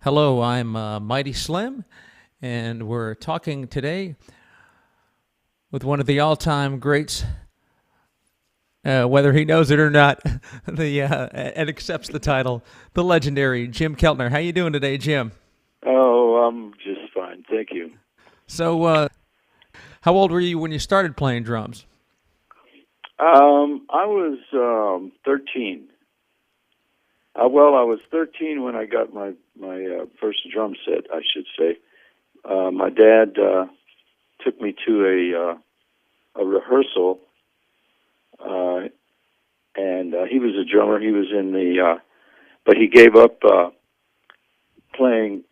Hello, I'm Mighty Slim, and we're talking today with one of the all-time greats, whether he knows it or not, and accepts the title, the legendary Jim Keltner. How you doing today, Jim? Oh, I'm just fine. Thank you. So, how old were you when you started playing drums? I was 13. I was 13 when I got my first drum set, I should say. My dad took me to a rehearsal, and he was a drummer. He was in but he gave up playing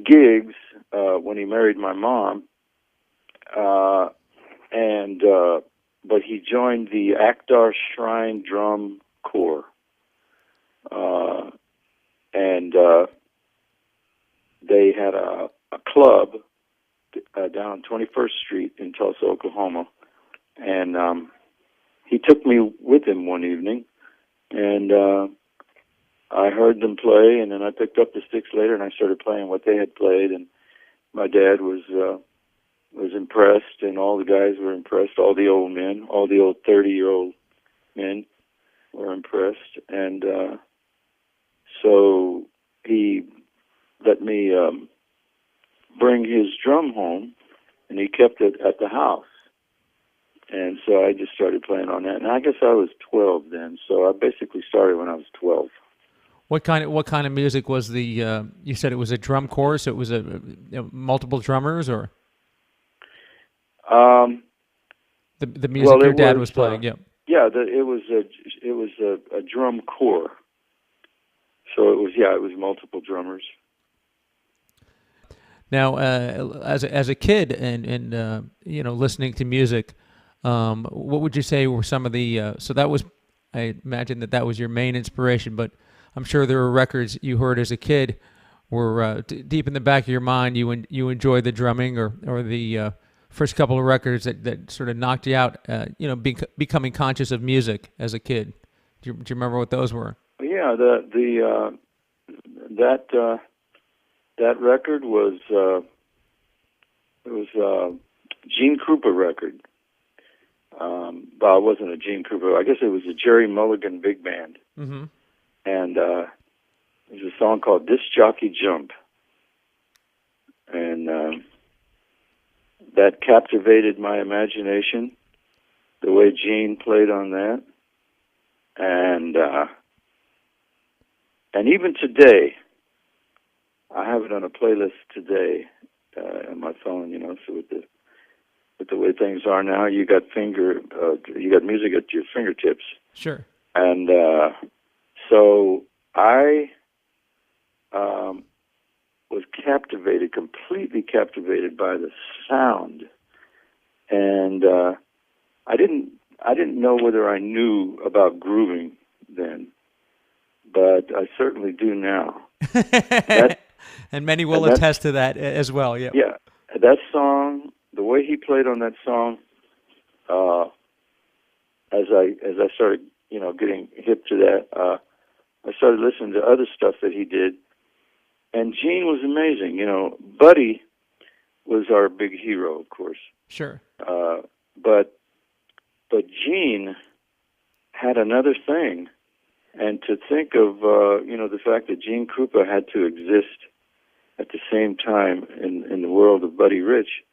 gigs when he married my mom, and but he joined the Akdar Shrine Drum Corps, and they had a club down on 21st Street in Tulsa, Oklahoma, and he took me with him one evening, and I heard them play, and then I picked up the sticks later, and I started playing what they had played, and my dad was impressed, and all the guys were impressed. All the old men, all the old 30-year-old men were impressed, and so he let me bring his drum home, and he kept it at the house. And so I just started playing on that. And I guess I was 12 then, so I basically started when I was 12. What kind of music was the? You said it was a drum corps, so it was multiple drummers, or Um, the music your it dad was was playing? Yeah. yeah, it was a drum corps. So it was multiple drummers. Now, as a kid and listening to music, what would you say were some of the? So that was, I imagine that was your main inspiration, but I'm sure there were records you heard as a kid were deep in the back of your mind. You enjoyed the drumming or the first couple of records that sort of knocked you out. Becoming conscious of music as a kid. Do you remember what those were? Yeah, that record was Gene Krupa record. Well, it wasn't a Gene Krupa. I guess it was a Jerry Mulligan big band, Mm-hmm. and there's a song called "Disc Jockey Jump," and that captivated my imagination. The way Gene played on that, and even today, I have it on a playlist today on my phone. So with the way things are now, you got music at your fingertips, Sure. and so I was completely captivated by the sound, and I didn't know whether I knew about grooving then, but I certainly do now. That, And many will and that, attest to that as well. Yeah. yeah, that song, the way he played on that song, uh, as I started, getting hip to that, I started listening to other stuff that he did, and Gene was amazing. Buddy was our big hero, of course, Sure. but Gene had another thing, and to think of the fact that Gene Krupa had to exist at the same time in the world of Buddy Rich,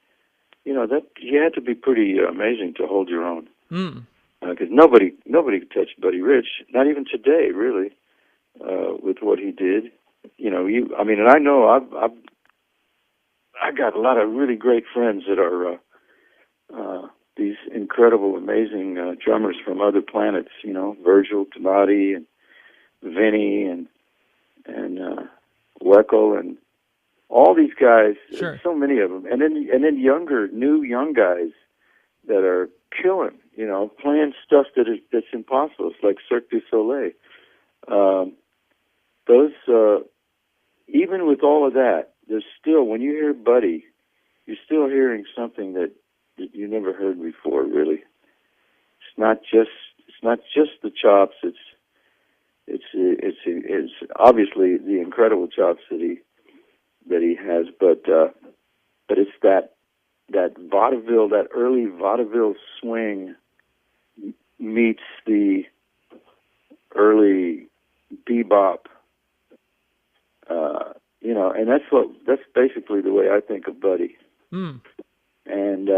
that you had to be pretty amazing to hold your own. Mm. Because nobody could touch Buddy Rich, not even today, really, with what he did. And I know I got a lot of really great friends that are these incredible, amazing drummers from other planets. Virgil, Tamati, and Vinny, and Weckel, and all these guys. Sure. So many of them, and then new young guys that are killing. Playing stuff that's impossible. It's like Cirque du Soleil. Those even with all of that, there's still, when you hear Buddy, you're still hearing something that you never heard before. Really, it's not just the chops. It's obviously the incredible chops that that he has, but it's that vaudeville, that early vaudeville swing meets the early bebop, and that's basically the way I think of Buddy. Mm. And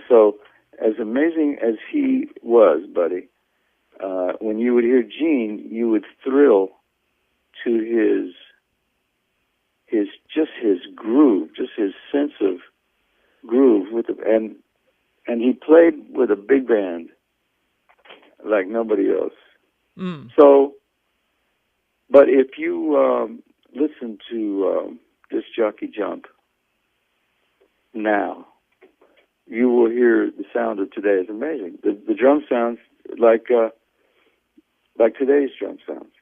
so, as amazing as he was, Buddy, when you would hear Gene, you would thrill to his groove, just his sense of groove and he played with a big band like nobody else. Mm. So, but if you listen to Disc Jockey Jump now, you will hear the sound of today is amazing. The drum sounds like today's drum sounds.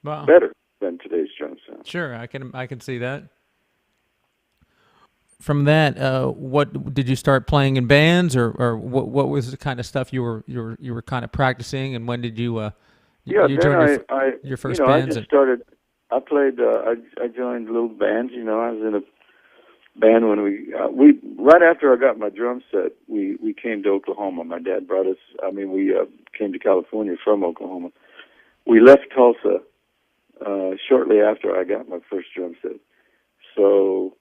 Wow. Better than today's drum sounds. Sure, I can see that. From that, what did you start playing in bands, or what was the kind of stuff you were kind of practicing, and when did you you join your first bands? I played. I joined little bands. I was in a band when we right after I got my drum set, we came to Oklahoma. My dad brought us. We came to California from Oklahoma. We left Tulsa shortly after I got my first drum set. So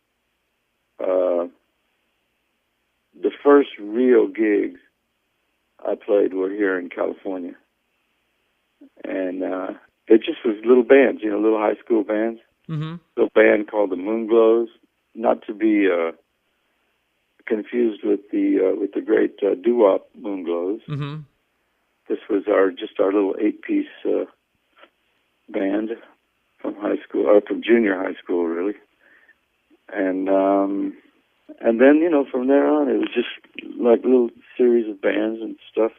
the first real gigs I played were here in California, and it just was little bands, little high school bands. Mm-hmm. A band called the Moonglows, not to be confused with the great doo-wop Moonglows. Mm-hmm. This was our little 8-piece band from high school, or from junior high school, really. And then from there on, it was just like little series of bands and stuff.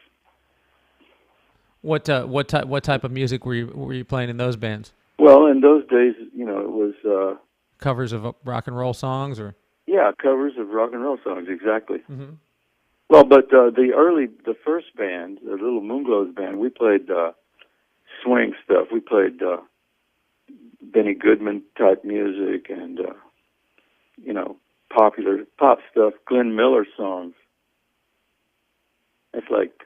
What type of music were you playing in those bands? Well, in those days, it was covers of rock and roll songs, or covers of rock and roll songs, exactly. Mm-hmm. Well, but the first band, the little Moonglows band, we played swing stuff. We played Benny Goodman type music and popular pop stuff, Glenn Miller songs. It's like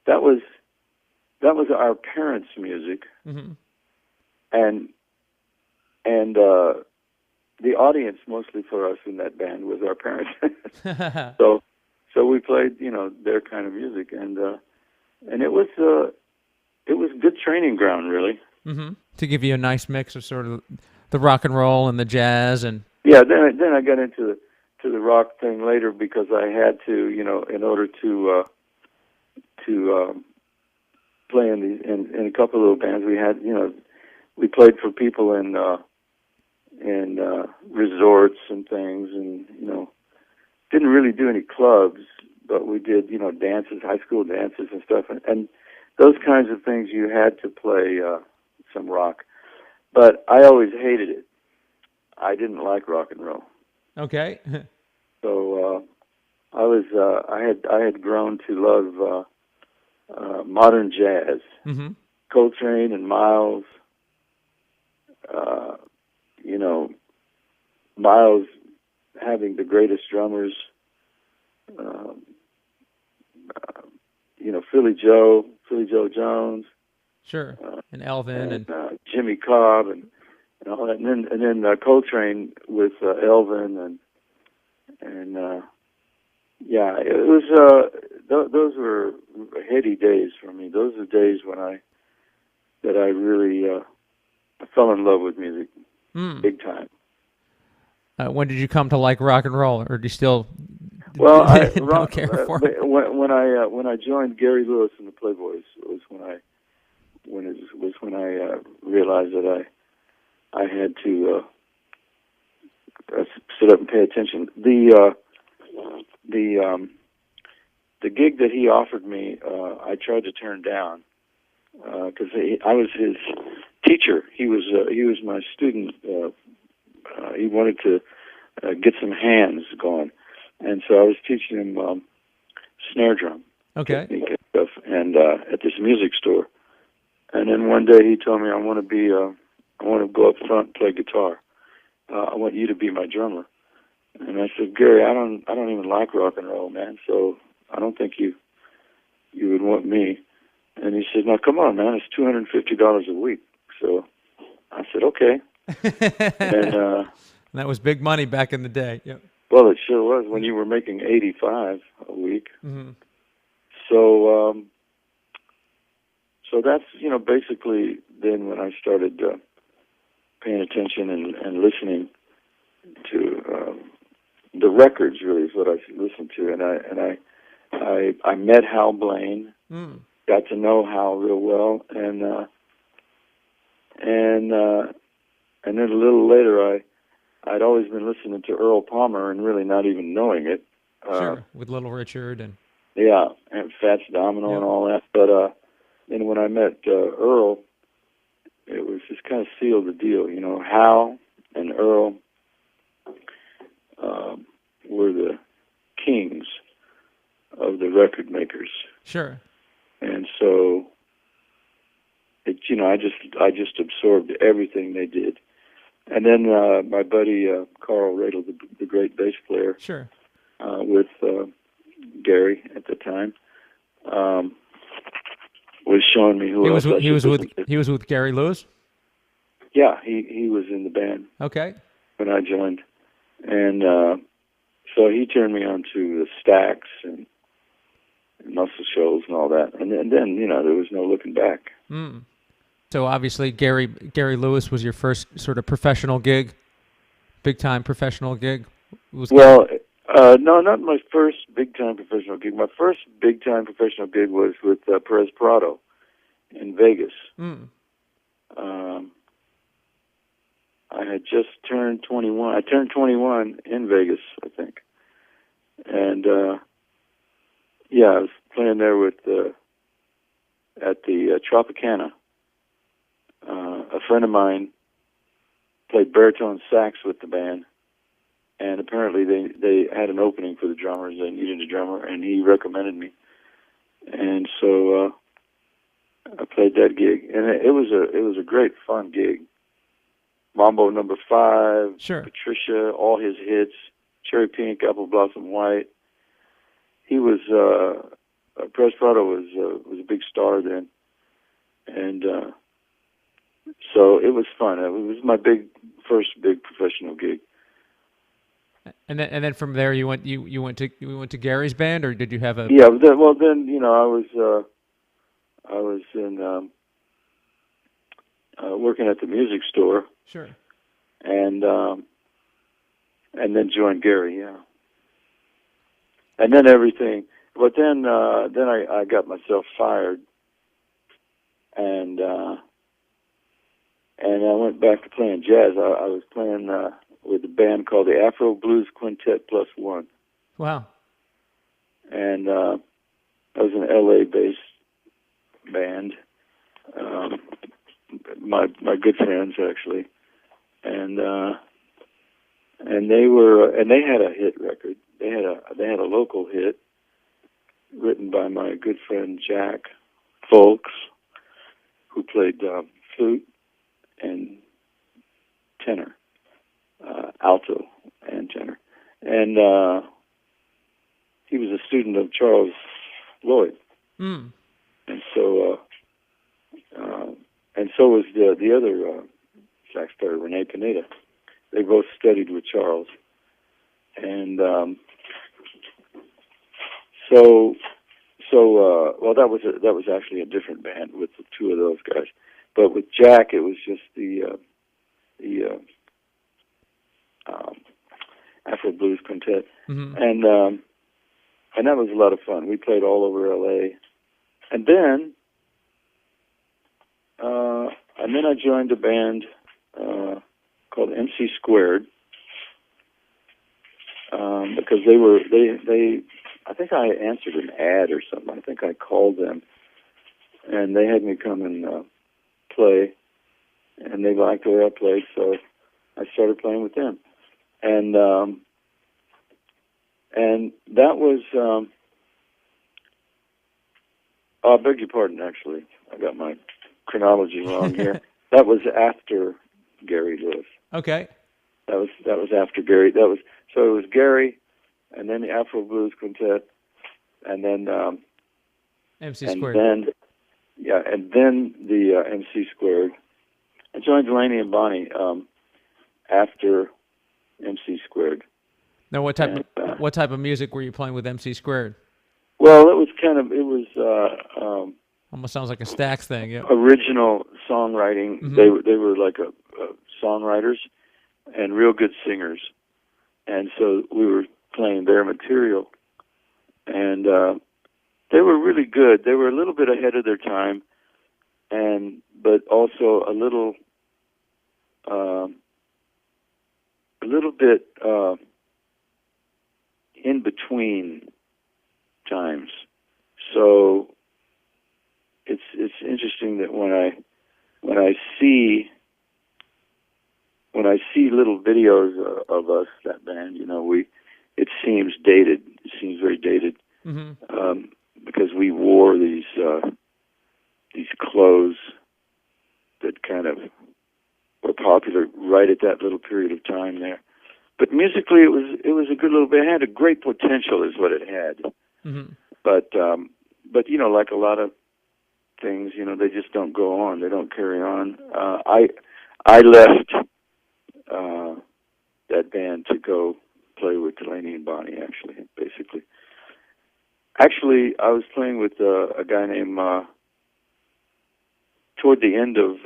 that was our parents' music. Mm-hmm. And the audience mostly for us in that band was our parents. So we played, their kind of music, and it was good training ground, really. Mm-hmm. To give you a nice mix of sort of the rock and roll and the jazz and. Yeah, then I got into the rock thing later because I had to, in order to play in a couple of little bands we had, we played for people in resorts and things, and didn't really do any clubs, but we did dances, high school dances and stuff, and those kinds of things. You had to play some rock, but I always hated it. I didn't like rock and roll. Okay. So I had grown to love modern jazz. Mm-hmm. Coltrane and Miles. Miles having the greatest drummers. Philly Joe Jones. Sure. And Elvin and Jimmy Cobb and all that, and then Coltrane with Elvin and it was those were heady days for me. Those are days when I really fell in love with music, big time. When did you come to like rock and roll, or do you still? Well, I don't care for it? When I joined Gary Lewis and the Playboys was when I realized that I had to sit up and pay attention. The gig that he offered me, I tried to turn down because I was his teacher. He was my student. He wanted to get some hands going, and so I was teaching him snare drum technique and stuff, and at this music store. And then one day he told me, I want to go up front and play guitar. I want you to be my drummer. And I said, Gary, I don't even like rock and roll, man. So I don't think you would want me. And he said, no, come on, man. It's $250 a week. So I said, okay. And that was big money back in the day. Yep. well, it sure was when you were making 85 a week. Mm-hmm. So so that's basically then when I started paying attention and listening to the records. Really is what I listened to, and I met Hal Blaine, got to know Hal real well, and then a little later I'd always been listening to Earl Palmer and really not even knowing it. Sure, with Little Richard and Fats Domino and all that. But then when I met Earl, it was just kind of sealed the deal. Hal and Earl were the kings of the record makers. Sure. And so I just absorbed everything they did. And then my buddy Carl Radel, the great bass player, sure, with Gary at the time, was showing me who else he was with Gary Lewis. Yeah, he was in the band. Okay. When I joined, and so he turned me on to the Stax and Muscle Shoals and all that, and then there was no looking back. Mm. So obviously Gary Lewis was your first sort of professional gig, big time professional gig. No, not my first big time professional gig. My first big time professional gig was with Perez Prado in Vegas. Mm. I had just turned 21. I turned 21 in Vegas, I think, and I was playing there with at the Tropicana. A friend of mine played baritone sax with the band, and apparently they had an opening for the drummers. They needed a drummer, and he recommended me. And so I played that gig, and it was a great fun gig. Mambo Number 5, sure. Patricia, all his hits, Cherry Pink, Apple Blossom White. He was Perez Prado was a big star then, and so it was fun. It was my first big professional gig. And then from there you went to Gary's band, or did you have a? Yeah. Then I was in working at the music store. Sure. And then joined Gary. Yeah. And then everything. But then I got myself fired, and I went back to playing jazz. I was playing with a band called the Afro Blues Quintet Plus One. Wow. And I was an LA-based band. My good friends actually, and they had a hit record. They had a local hit written by my good friend Jack Folks, who played flute and tenor, alto and tenor, and he was a student of Charles Floyd, and so was the other sax player, Rene Pineda. They both studied with Charles, and well, that was actually a different band with the two of those guys. But with Jack, it was just the Afro Blues Quintet, and that was a lot of fun. We played all over LA, and then I joined a band called MC Squared because they I think I answered an ad or something. I think I called them, and they had me come and play, and they liked the way I played, so I started playing with them, and that was I beg your pardon. Actually, I got my chronology wrong here. That was after Gary Lewis. Okay. That was after Gary. So it was Gary, and then the Afro Blues Quintet, and then MC and Squared. then the MC Squared. I joined Delaney and Bonnie after MC Squared. Now, what type of music were you playing with MC Squared? Well, it was Almost sounds like a Stax thing. Yeah. original songwriting. Mm-hmm. They were like songwriters and real good singers, and so we were playing their material, and they were really good. They were a little bit ahead of their time, but also a little bit in between times. So it's interesting that when I see little videos of us, that band, it seems dated. It seems very dated. Mm-hmm. Because we wore these clothes that kind of were popular right at that little period of time there. But musically, it was a good little band. It had a great potential, is what it had. Mm-hmm. But like a lot of things, they just don't go on. They don't carry on. I left that band to go play with Delaney and Bonnie. Actually, I was playing with a guy named. Toward the end of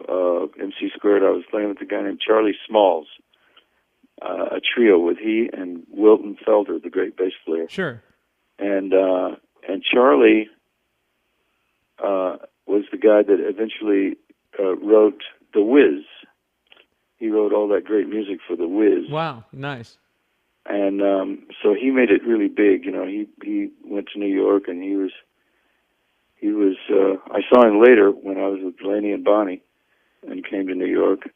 MC Squared, I was playing with a guy named Charlie Smalls, a trio with he and Wilton Felder, the great bass player. Sure. And Charlie was the guy that eventually wrote The Wiz. He wrote all that great music for The Wiz. Wow, nice. And so he made it really big. He went to New York, and he was. I saw him later when I was with Delaney and Bonnie, and came to New York,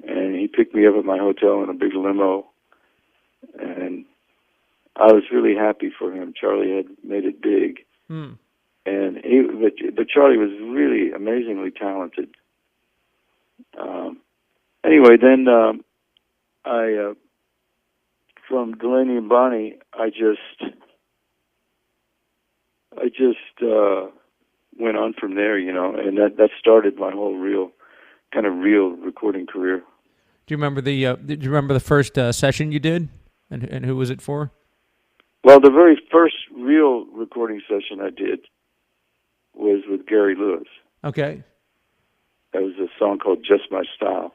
and he picked me up at my hotel in a big limo, and I was really happy for him. Charlie had made it big, and but Charlie was really amazingly talented. Anyway, then I from Delaney and Bonnie, I just went on from there, and that started my whole real recording career. Do you remember the first session you did, and who was it for? Well, the very first real recording session I did was with Gary Lewis. Okay. That was a song called "Just My Style."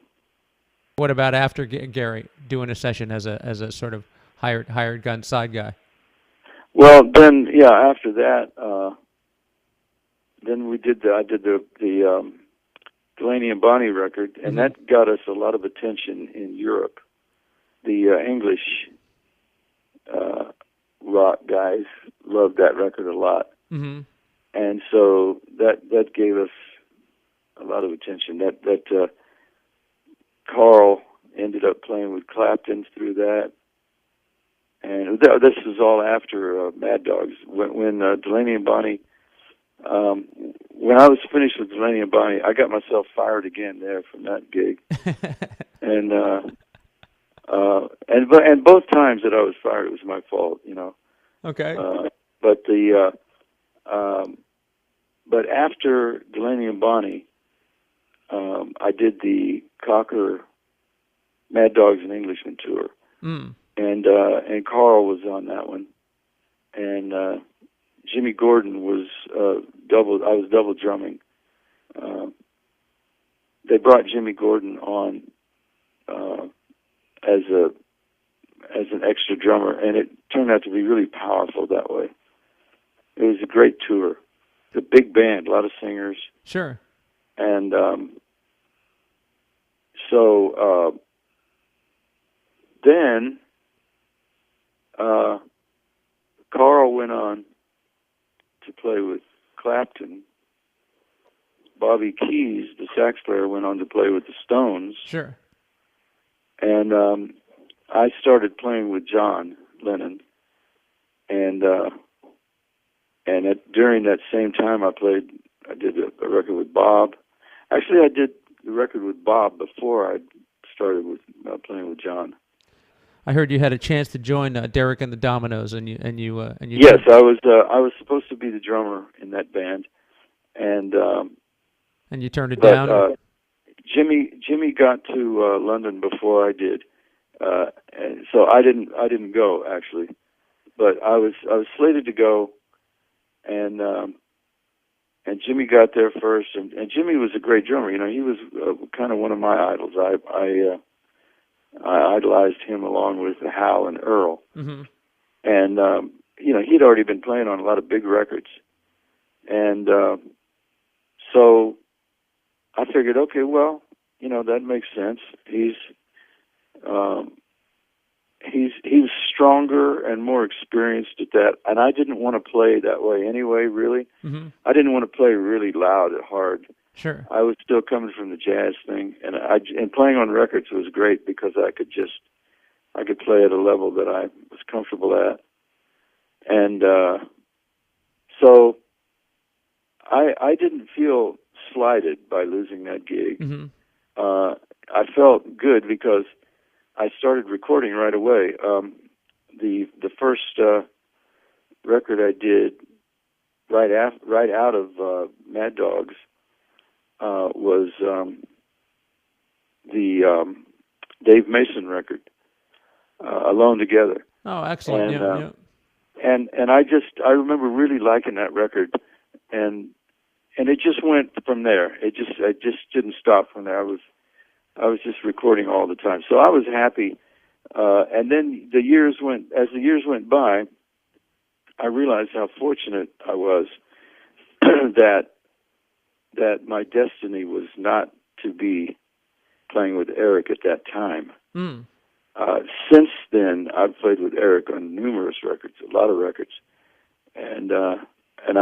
What about after Gary doing a session as a sort of hired gun side guy? Well, then after that, then I did the Delaney and Bonnie record, and that got us a lot of attention in Europe. The English rock guys loved that record a lot, and so that gave us a lot of attention. That Carl ended up playing with Clapton through that, and this was all after Mad Dogs. When Delaney and Bonnie. When I was finished with Delaney and Bonnie, I got myself fired again there from that gig, and both times that I was fired, it was my fault, Okay. But after Delaney and Bonnie, I did the Cocker Mad Dogs and Englishmen tour, and Carl was on that one, and Jimmy Gordon was I was double drumming. They brought Jimmy Gordon on as an extra drummer, and it turned out to be really powerful that way. It was a great tour. It's a big band, a lot of singers. Sure. And so then Carl went on to play with Clapton. Bobby Keys, the sax player, went on to play with the Stones. Sure. And I started playing with John Lennon. And during that same time, I did a record with Bob. Actually, I did the record with Bob before I started with playing with John. I heard you had a chance to join Derek and the Dominoes, and you Yes, I was supposed to be the drummer in that band, and and you turned it but down. Jimmy got to London before I did, and so I didn't go actually, but I was slated to go, and Jimmy got there first, and Jimmy was a great drummer. You know, he was kind of one of my idols. I idolized him along with Hal and Earl, Mm-hmm. and you know, he'd already been playing on a lot of big records, and so I figured, okay, well, you know, that makes sense. He was stronger and more experienced at that, and I didn't want to play that way anyway. Really, Mm-hmm. I didn't want to play really loud and hard. Sure. I was still coming from the jazz thing, and playing on records was great because I could play at a level that I was comfortable at, and so I didn't feel slighted by losing that gig. Mm-hmm. I felt good because I started recording right away. The first record I did right out of Mad Dogs was the Dave Mason record, Alone Together. Oh, excellent. And, Yeah. and I remember really liking that record, and it just went from there. I just didn't stop from there. I was just recording all the time, so I was happy. And then as the years went by, I realized how fortunate I was that my destiny was not to be playing with Eric at that time. Mm. Since then, I've played with Eric on numerous records, a lot of records, and I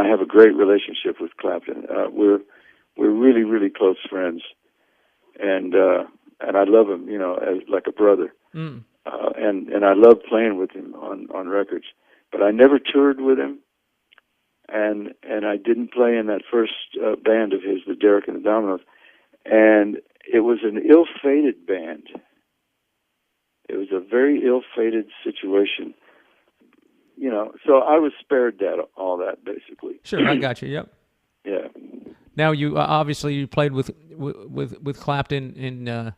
have a great relationship with Clapton. We're really, really close friends, and I love him, you know, as like a brother. Mm. And I love playing with him on records, but I never toured with him, and I didn't play in that first band of his, the Derek and the Dominoes, and it was an ill-fated band. It was a very ill-fated situation, you know. So I was spared all that basically. Sure, I got you. Yep. Yeah. Now you obviously you played with Clapton in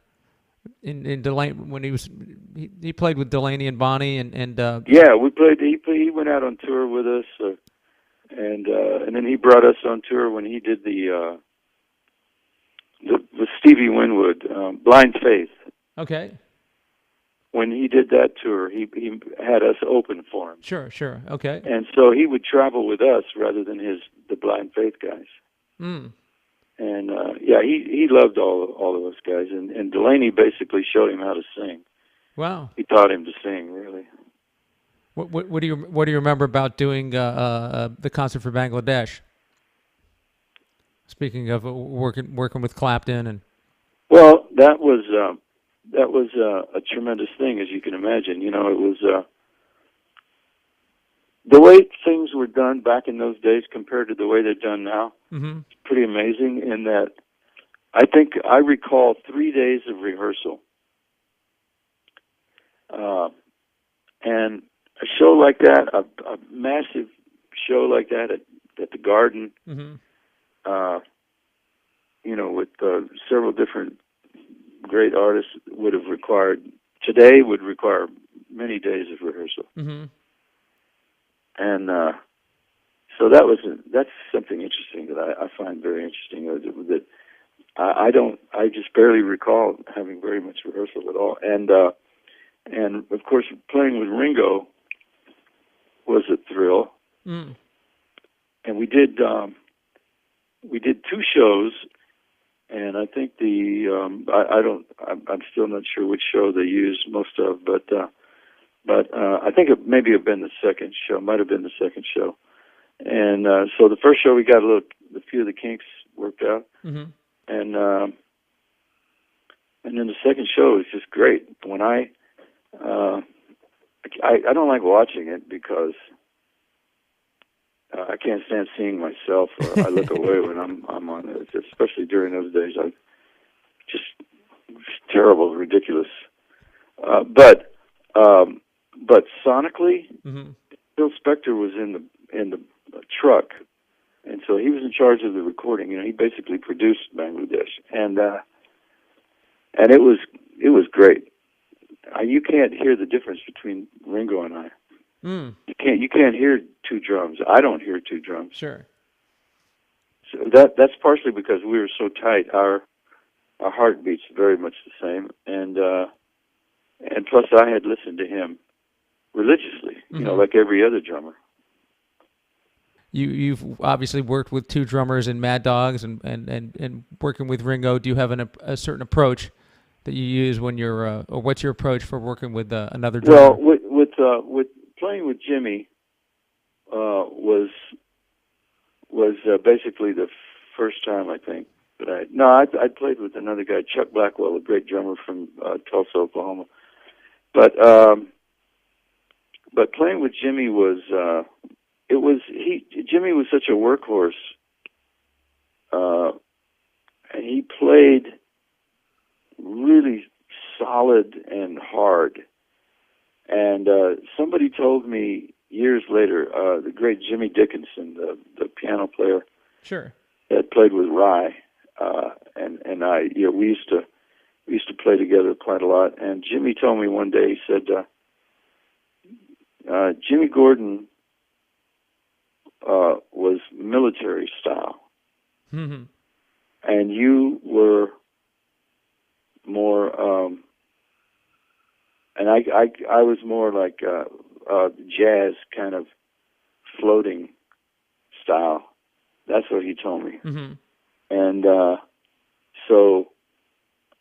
Delaney when he played with Delaney and Bonnie and yeah, we played. He went out on tour with us, and then he brought us on tour when he did the with Stevie Winwood, Blind Faith. Okay. When he did that tour, he had us open for him. Sure. Okay. And so he would travel with us rather than the Blind Faith guys. Mm. And yeah, he loved all of us guys, and Delaney basically showed him how to sing. Wow. He taught him to sing, really. What do you remember about doing the concert for Bangladesh? Speaking of working with Clapton and. Well, that was a tremendous thing, as you can imagine. You know, it was the way things were done back in those days compared to the way they're done now. Mm-hmm. It's pretty amazing in that I think I recall 3 days of rehearsal. And a show like that, a massive show like that at the Garden, Mm-hmm. You know, with several different great artists would require many days of rehearsal. Mm-hmm. And so that's something interesting that I find very interesting. That I just barely recall having very much rehearsal at all. And of course, playing with Ringo was a thrill. Mm. And we did 2 shows. And I think I'm still not sure which show they used most of, but I think it maybe have been the second show, might have been the second show. And so the first show we got a few of the kinks worked out, Mm-hmm. and then the second show was just great. When I don't like watching it because I can't stand seeing myself, or I look away when I'm on it. Especially during those days, it's terrible, ridiculous. But But sonically, Mm-hmm. Phil Spector was in the truck, and so he was in charge of the recording. He basically produced Bangladesh, and it was great. You can't hear the difference between Ringo and I. Mm. You can't hear two drums. I don't hear two drums. Sure. So that's partially because we were so tight. Our heartbeats very much the same, and plus I had listened to him religiously, like every other drummer. You've obviously worked with two drummers in Mad Dogs and working with Ringo. Do you have a certain approach that you use when you're, or what's your approach for working with another drummer? Well, with playing with Jimmy was basically the first time I think that I played with another guy, Chuck Blackwell, a great drummer from Tulsa, Oklahoma. But playing with Jimmy was Jimmy was such a workhorse, and he played really solid and hard. And somebody told me years later, the great Jimmy Dickinson, the piano player, Sure, that played with Rye, and I, we used to play together quite a lot. And Jimmy told me one day, he said, Jimmy Gordon was military style, mm-hmm. and you were more, and I was more like jazz kind of floating style. That's what he told me. Mm-hmm. And so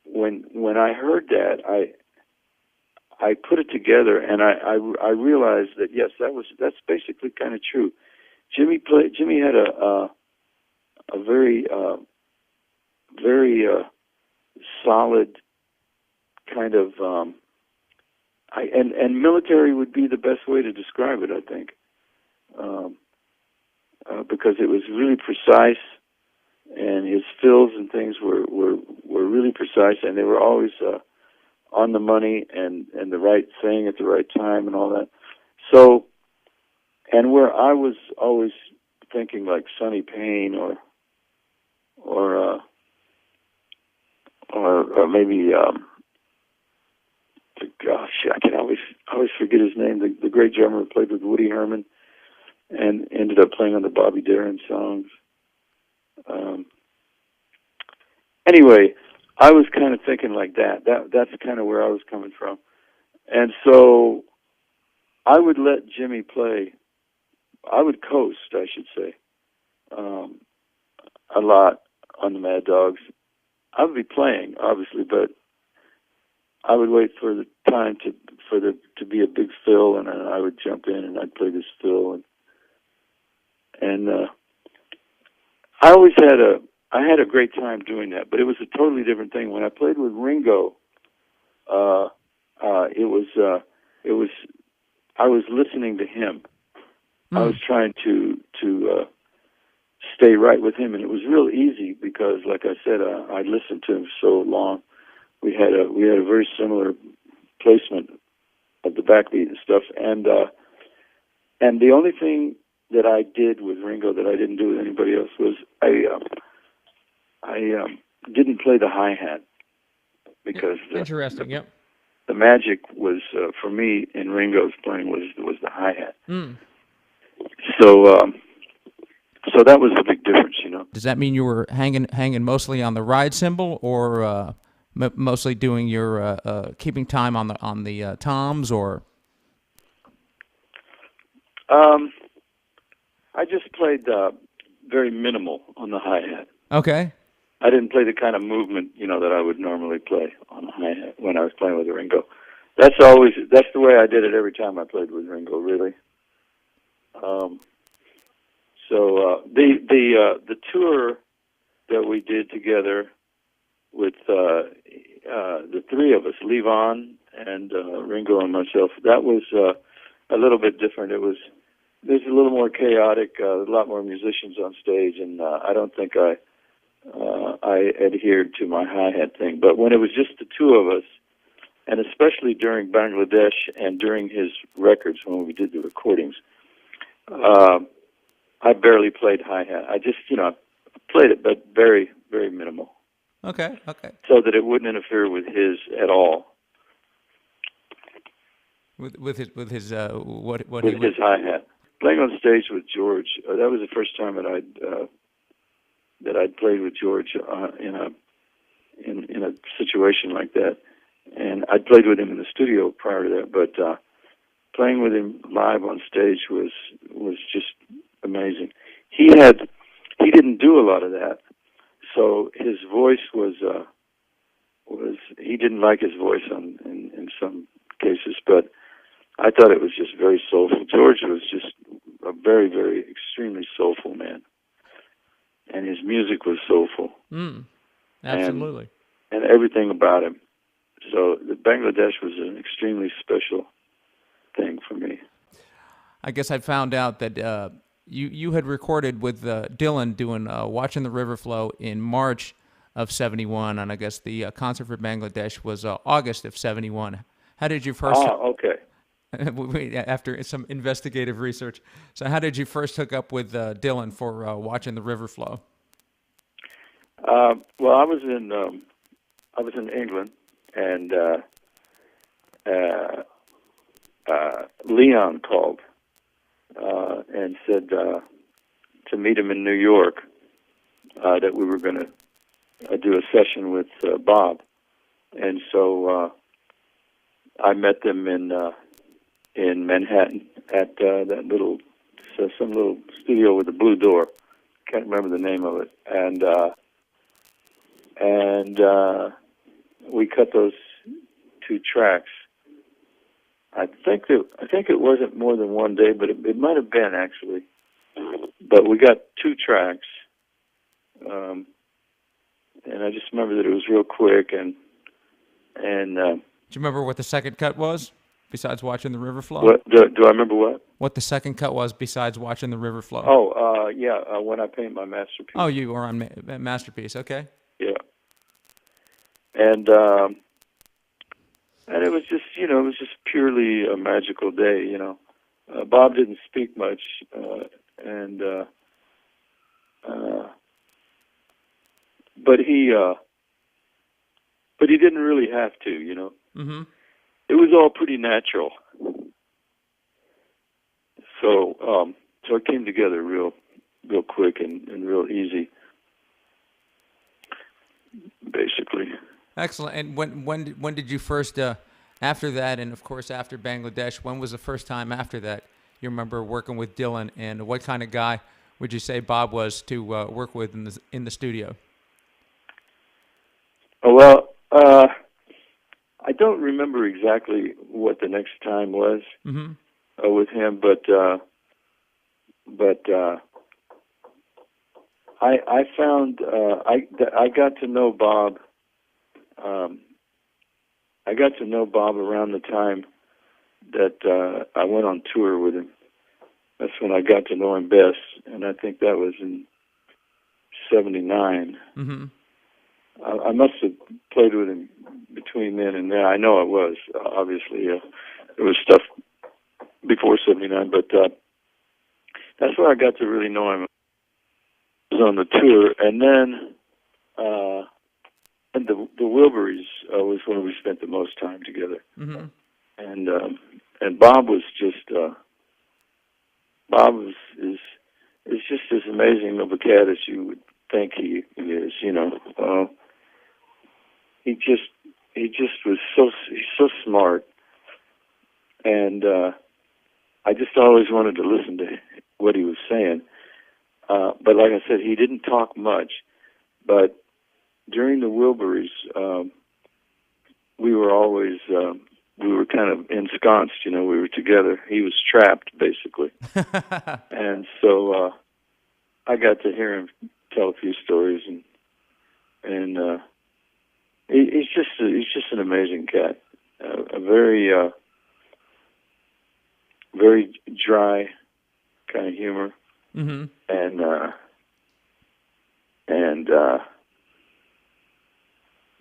when I heard that, I put it together, and I realized that yes, that's basically kind of true. Jimmy had a very solid kind of and military would be the best way to describe it, I think, because it was really precise, and his fills and things were really precise, and they were always on the money and the right thing at the right time and all that. So, and where I was always thinking like Sonny Payne or maybe gosh, I can always forget his name. The great drummer who played with Woody Herman and ended up playing on the Bobby Darin songs. Anyway, I was kind of thinking like that. That's kind of where I was coming from. And so I would let Jimmy play. I would coast, I should say, a lot on the Mad Dogs. I would be playing, obviously, but I would wait for the time to be a big fill, and I would jump in and I'd play this fill, and I always had a great time doing that. But it was a totally different thing when I played with Ringo. It was I was listening to him. I was trying to stay right with him, and it was real easy because, like I said, I listened to him so long. We had a very similar placement of the backbeat and stuff, and the only thing that I did with Ringo that I didn't do with anybody else was I didn't play the hi-hat because Interesting. Yep. the magic was for me in Ringo's playing was the hi-hat. Mm. So that was the big difference, Does that mean you were hanging mostly on the ride cymbal, or mostly doing your keeping time on the toms, or? I just played very minimal on the hi-hat. Okay. I didn't play the kind of movement, that I would normally play on the hi-hat when I was playing with Ringo. That's the way I did it every time I played with Ringo, really. So the tour that we did together with the three of us, Levon and Ringo and myself, that was a little bit different. It was a little more chaotic, a lot more musicians on stage, and I don't think I adhered to my hi-hat thing. But when it was just the two of us, and especially during Bangladesh and during his records when we did the recordings, I barely played hi-hat. I just, played it, but very, very minimal. Okay. So that it wouldn't interfere with his at all. With his what With he his would. hi-hat. Playing on stage with George, that was the first time that I'd played with George in a situation like that. And I'd played with him in the studio prior to that, but playing with him live on stage was just amazing. He didn't do a lot of that, so his voice was he didn't like his voice in some cases, but I thought it was just very soulful. George was just a very, very extremely soulful man, and his music was soulful. Absolutely. And everything about him. So the Bangladesh was an extremely special thing for me. I guess I found out that you had recorded with Dylan doing "Watching the River Flow" in March of '71, and I guess the concert for Bangladesh was August of '71. How did you first? Okay. After some investigative research, so how did you first hook up with Dylan for "Watching the River Flow"? Well, I was in England, and Leon called and said to meet him in New York, that we were going to do a session with Bob, and so I met them in Manhattan at that some little studio with a blue door. Can't remember the name of it, and we cut those 2 tracks. I think it wasn't more than one day, but it might have been actually. But we got 2 tracks, and I just remember that it was real quick. And do you remember what the second cut was besides "Watching the River Flow"? What do I remember? What the second cut was besides "Watching the River Flow"? Oh, yeah, When I Paint My Masterpiece. Oh, you were on Masterpiece, okay? Yeah, and it was just purely a magical day. Bob didn't speak much, but he didn't really have to. Mm-hmm. It was all pretty natural. So it came together real quick and real easy, basically. Excellent. And when did you first, after that, and of course after Bangladesh, when was the first time after that you remember working with Dylan, and what kind of guy would you say Bob was to work with in the studio? Well, I don't remember exactly what the next time was with him, but I found I got to know Bob. I got to know Bob around the time that I went on tour with him. That's when I got to know him best, and I think that was in '79. Mm-hmm. I must have played with him between then and then. I know I was. Obviously, there was stuff before '79, but that's where I got to really know him. I was on the tour, and then and the Wilburys was when we spent the most time together. Mm-hmm. And Bob was just is just as amazing of a cat as you would think he is. He just was he's so smart, and I just always wanted to listen to what he was saying. But like I said, he didn't talk much. But during the Wilburys, we were always we were kind of ensconced. We were together. He was trapped, basically, and so I got to hear him tell a few stories, and he's just an amazing cat. A very very dry kind of humor, mm-hmm. and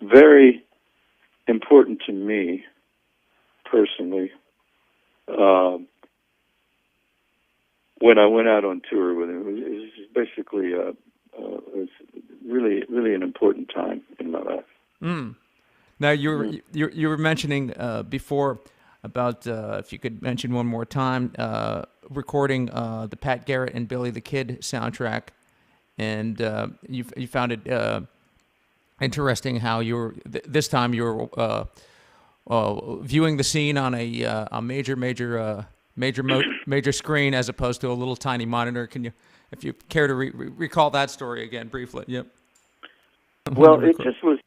very important to me personally. When I went out on tour with him, it was basically it was really an important time in my life. Mm. Now you were mentioning before about if you could mention one more time recording the Pat Garrett and Billy the Kid soundtrack, and you found it interesting how you were this time you were viewing the scene on a major screen as opposed to a little tiny monitor. Can you, if you care to recall that story again briefly? Yep. Well, it just was,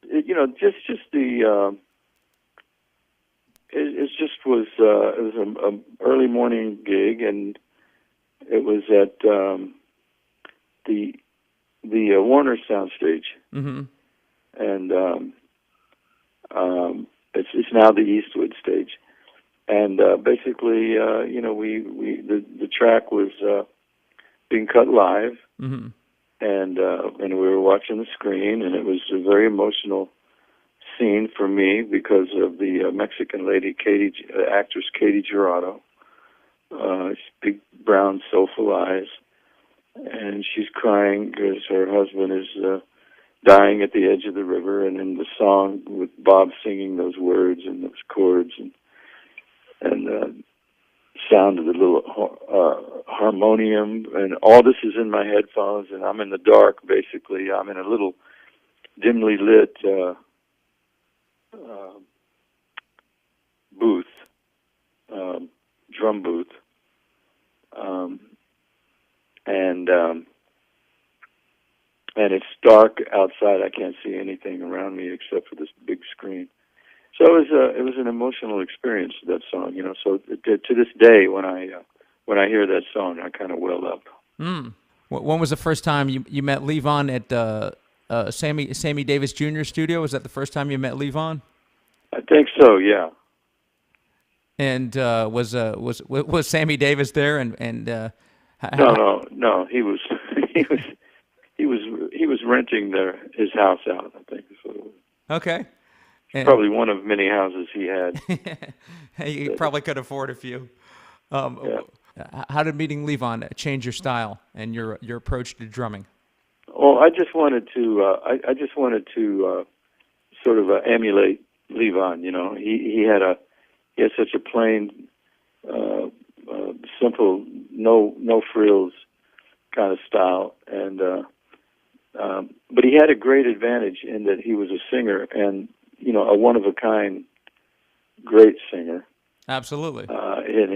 just the. It just was. It was an early morning gig, and it was at the Warner Soundstage, mm-hmm. and it's now the Eastwood stage. And basically, the track was being cut live, mm-hmm. and we were watching the screen, and it was a very emotional scene for me because of the Mexican lady, actress Katie Jurado, big brown soulful eyes, and she's crying because her husband is dying at the edge of the river, and in the song with Bob singing those words and those chords and sound of the little harmonium, and all this is in my headphones, and I'm in the dark, basically. I'm in a little dimly lit booth, drum booth, and it's dark outside. I can't see anything around me except for this big screen. So it was an emotional experience, that song, So to this day, when I hear that song, I kind of well up. Mm. When was the first time you met Levon at Sammy Davis Jr. studio? Was that the first time you met Levon? I think so, yeah. And was Sammy Davis there? And no, he was he was renting his house out, I think is what it was. Okay. Probably one of many houses he had. You probably could afford a few. Yeah. How did meeting Levon change your style and your approach to drumming? Well, I just wanted to sort of emulate Levon. He had such a plain, simple, no frills kind of style, and but he had a great advantage in that he was a singer and a one of a kind, great singer. Absolutely. And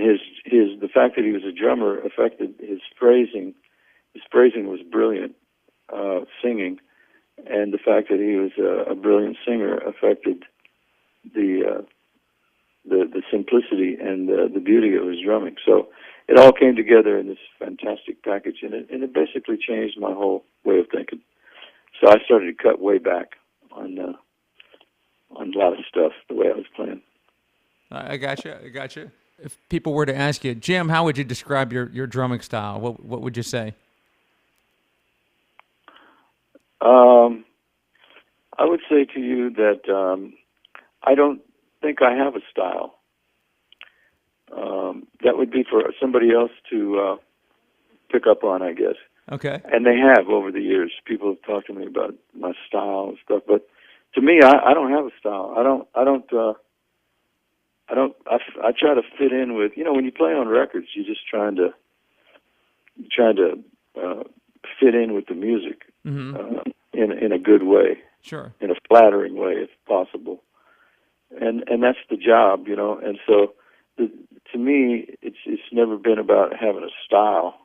the fact that he was a drummer affected his phrasing. His phrasing was brilliant, singing, and the fact that he was a brilliant singer affected the simplicity and the beauty of his drumming. So it all came together in this fantastic package, and it basically changed my whole way of thinking. So I started to cut way back on a lot of stuff, the way I was playing. I got you. If people were to ask you, Jim, how would you describe your drumming style? What would you say? I would say to you that I don't think I have a style. That would be for somebody else to pick up on, I guess. Okay. And they have over the years. People have talked to me about my style and stuff, but to me, I don't have a style. I try to fit in with, when you play on records, you're just trying to fit in with the music, mm-hmm. In a good way. Sure. In a flattering way, if possible. And that's the job, And so, to me, it's never been about having a style.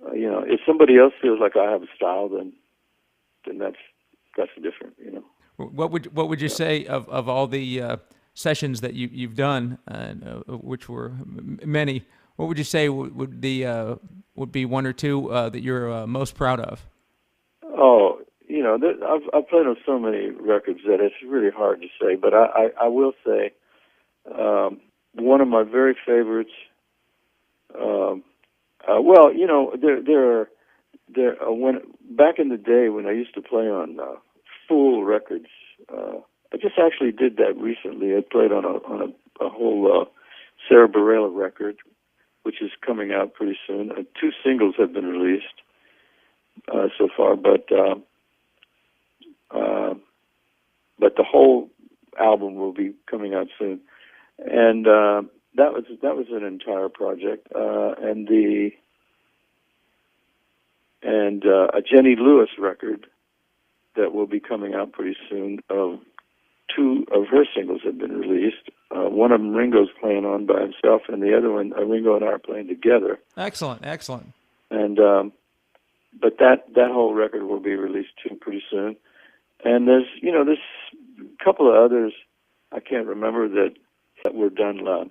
If somebody else feels like I have a style, then that's different, What would you say of all the sessions that you've done, which were many? What would you say would be one or two that you're most proud of? Oh, I've played on so many records that it's really hard to say. But I will say one of my very favorites. When back in the day when I used to play on full records, I just actually did that recently. I played on a whole Sarah Bareilles record, which is coming out pretty soon. 2 singles have been released so far, but the whole album will be coming out soon. And that was an entire project, and a Jenny Lewis record that will be coming out pretty soon. 2 of her singles have been released. One of them Ringo's playing on by himself, and the other one Ringo and I are playing together. Excellent, excellent. And but that whole record will be released too pretty soon. And there's a couple of others I can't remember that were done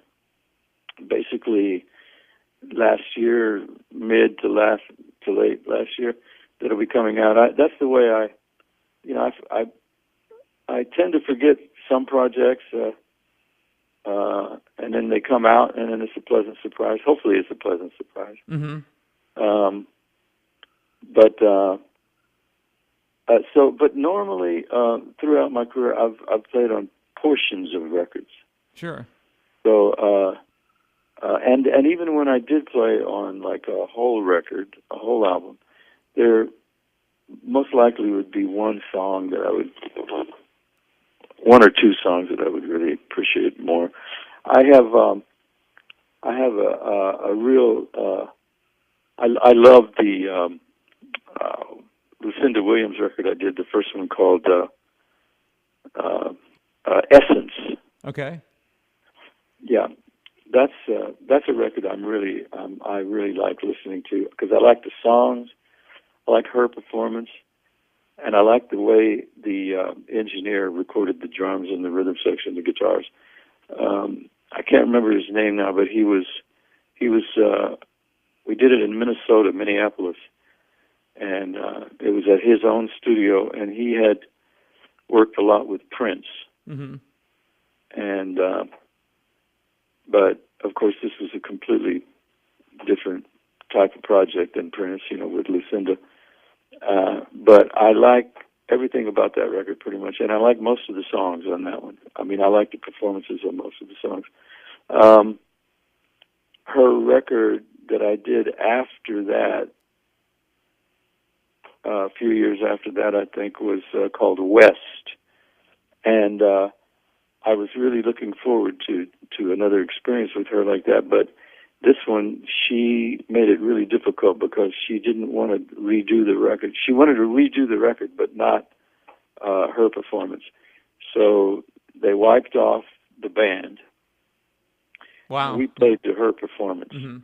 basically last year, mid to late last year, that'll be coming out. That's the way I tend to forget some projects, and then they come out, and then it's a pleasant surprise. Hopefully, it's a pleasant surprise. Mm-hmm. But normally throughout my career, I've played on portions of records. Sure. So and even when I did play on like a whole record, a whole album, there most likely would be one or 2 songs that I would really appreciate more. I have a real I love the Lucinda Williams record I did, the first one called Essence. Okay. Yeah, that's a record I really like listening to, because I like the songs, I like her performance, and I like the way the engineer recorded the drums and the rhythm section, the guitars. I can't remember his name now, but he was. We did it in Minneapolis, and it was at his own studio, and he had worked a lot with Prince. Mm-hmm. And but of course, this was a completely different type of project than Prince, with Lucinda. But I like everything about that record pretty much, and I like most of the songs on that one. I mean, I like the performances on most of the songs. Her record that I did after that, a few years after that, I think, was called West, and I was really looking forward to another experience with her like that, but this one, she made it really difficult because she didn't want to redo the record. She wanted to redo the record, but not her performance. So they wiped off the band. Wow. We played to her performance. Mm-hmm.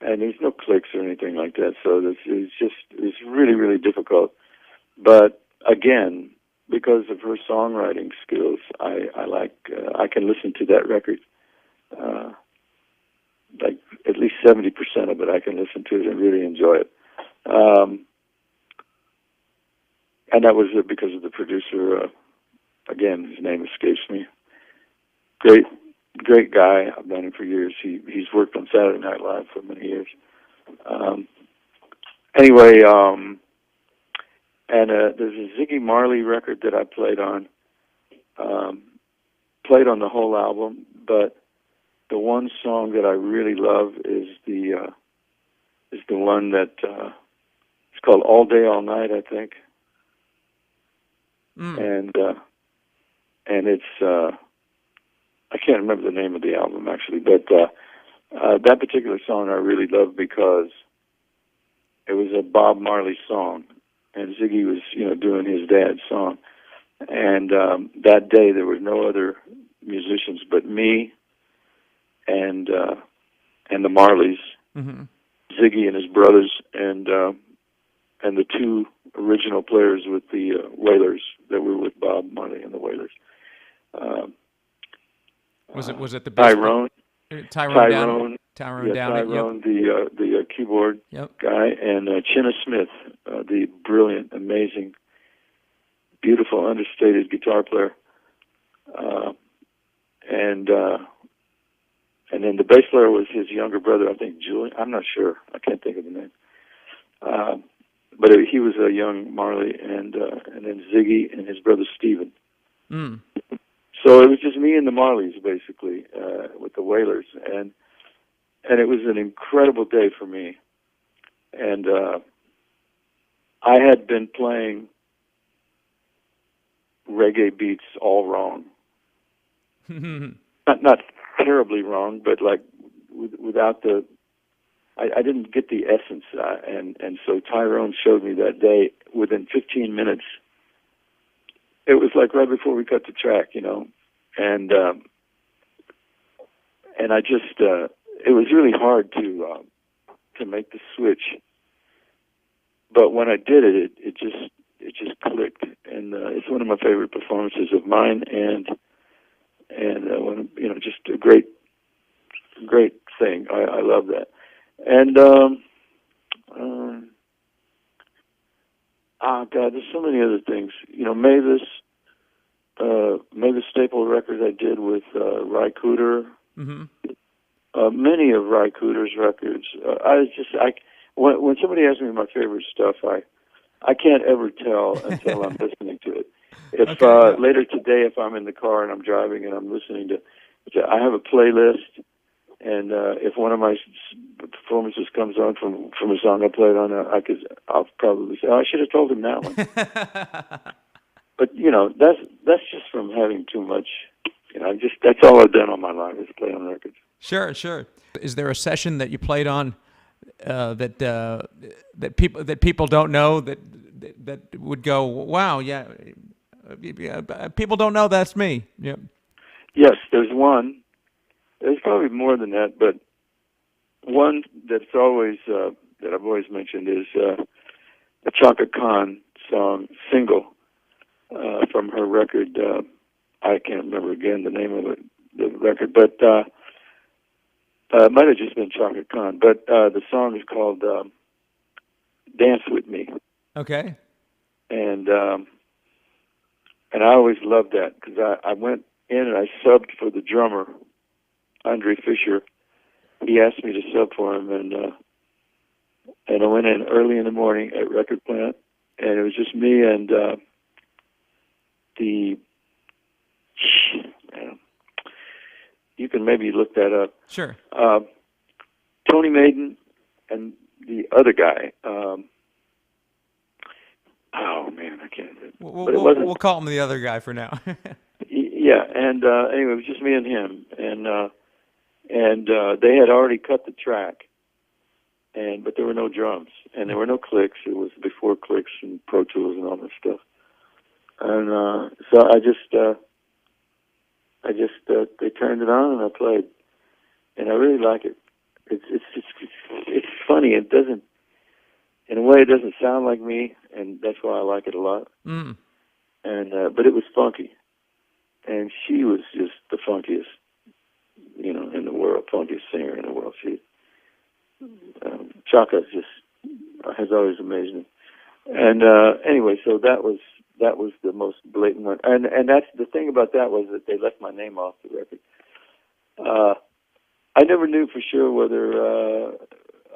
And there's no clicks or anything like that, so it's really, really difficult. But again, because of her songwriting skills, I can listen to that record. Like at least 70% of it, I can listen to it and really enjoy it. And that was because of the producer. Again, his name escapes me. Great guy. I've known him for years. He's worked on Saturday Night Live for many years. Anyway, and there's a Ziggy Marley record that I played on the whole album, but the one song that I really love is the one that it's called All Day All Night, I think. And it's I can't remember the name of the album actually, but that particular song I really love because it was a Bob Marley song, and Ziggy was doing his dad's song, and that day there were no other musicians but me and the Marleys, mm-hmm. Ziggy and his brothers, and the 2 original players with the Wailers that were with Bob Marley and the Wailers. Was it the Tyrone? Tyrone Tyrone, Yep. the keyboard guy, and Chinna Smith, the brilliant, amazing, beautiful, understated guitar player, and then the bass player was his younger brother, I think Julian. I'm not sure. I can't think of the name. But he was a young Marley, and then Ziggy and his brother Stephen. Mm. So it was just me and the Marleys, basically, with the Wailers, and it was an incredible day for me. And I had been playing reggae beats all wrong. Not terribly wrong, but like without the, I didn't get the essence. And so Tyrone showed me that day. Within 15 minutes, it was like right before we cut the track, you know, and I just it was really hard to make the switch. But when I did it, it just clicked, and it's one of my favorite performances of mine, and one, you know, just a great thing. I love that, and God, there's so many other things. You know, Mavis Staple record I did with Ry Cooder. Mm-hmm. Many of Ry Cooder's records. When somebody asks me my favorite stuff, I can't ever tell until I'm listening to it. If Okay, later today, if I'm in the car and I'm driving and I'm listening to, I have a playlist, and if one of my performances comes on from a song I played on, I'll probably say, oh, I should have told him that one. But you know, that's just from having too much. You know, that's all I've done all my life is play on records. Sure. Is there a session that you played on that people don't know that would go, wow, yeah, people don't know that's me. Yeah. Yes, there's one. There's probably more than that, but one that's always that I've always mentioned is a Chaka Khan song single from her record. I can't remember again the name of it, the record, but it might have just been Chaka Khan. But the song is called "Dance with Me." Okay. And I always loved that because I went in and I subbed for the drummer, Andre Fisher. He asked me to sub for him, and I went in early in the morning at Record Plant, and it was just me and you can maybe look that up. Sure. Tony Maiden and the other guy. Oh man, I can't. We'll call him the other guy for now. Yeah, and anyway, it was just me and him, and they had already cut the track, but there were no drums and there were no clicks. It was before clicks and Pro Tools and all that stuff, and so I just they turned it on and I played, and I really like it. It's funny. It doesn't, in a way, it doesn't sound like me, and that's why I like it a lot. Mm. And but it was funky, and she was just the funkiest, you know, in the world, funkiest singer in the world. She, Chaka has always amazed me. And anyway, so that was the most blatant one, and that's the thing about that was that they left my name off the record. I never knew for sure whether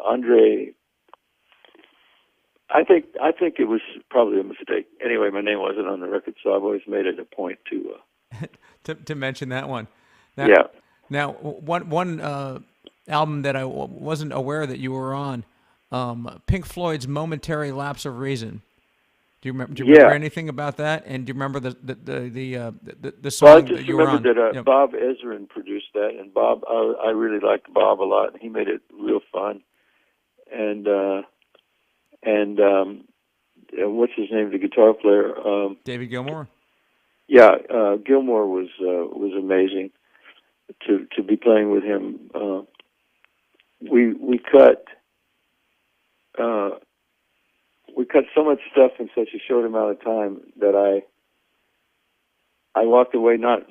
Andre. I think it was probably a mistake. Anyway, my name wasn't on the record, so I've always made it a point to to mention that one. Now, yeah. Now, one album that I wasn't aware that you were on, Pink Floyd's "Momentary Lapse of Reason." Do you remember anything about that? And do you remember the song Well, I just that you were on? remembered that Bob Ezrin produced that, and Bob, I really liked Bob a lot, and he made it real fun. And what's his name? The guitar player, David Gilmour. Yeah, Gilmour was amazing to be playing with him. We cut so much stuff in such a short amount of time that I walked away not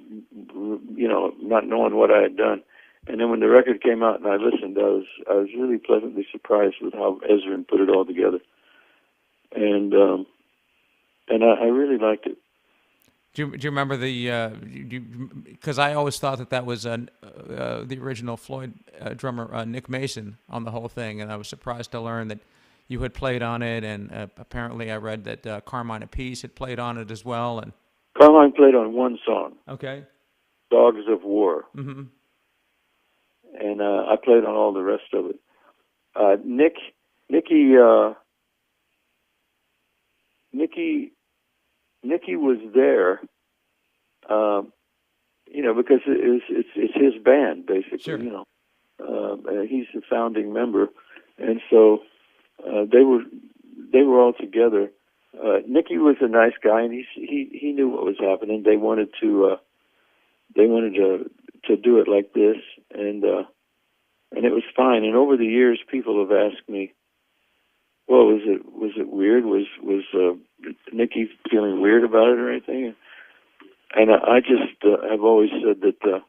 knowing what I had done. And then when the record came out and I listened, I was really pleasantly surprised with how Ezrin put it all together. And I really liked it. Do you remember because I always thought that was the original Floyd drummer Nick Mason on the whole thing, and I was surprised to learn that you had played on it, and apparently I read that Carmine Appice had played on it as well. And Carmine played on one song. Okay. Dogs of War, Mm-hmm. and I played on all the rest of it. Nicky was there, because it's his band basically. Sure. He's the founding member, and so they were all together. Nicky was a nice guy, and he knew what was happening. They wanted to do it like this, and it was fine. And over the years, people have asked me, "Well, was it weird? Was Nicky feeling weird about it or anything?" And I just have always said that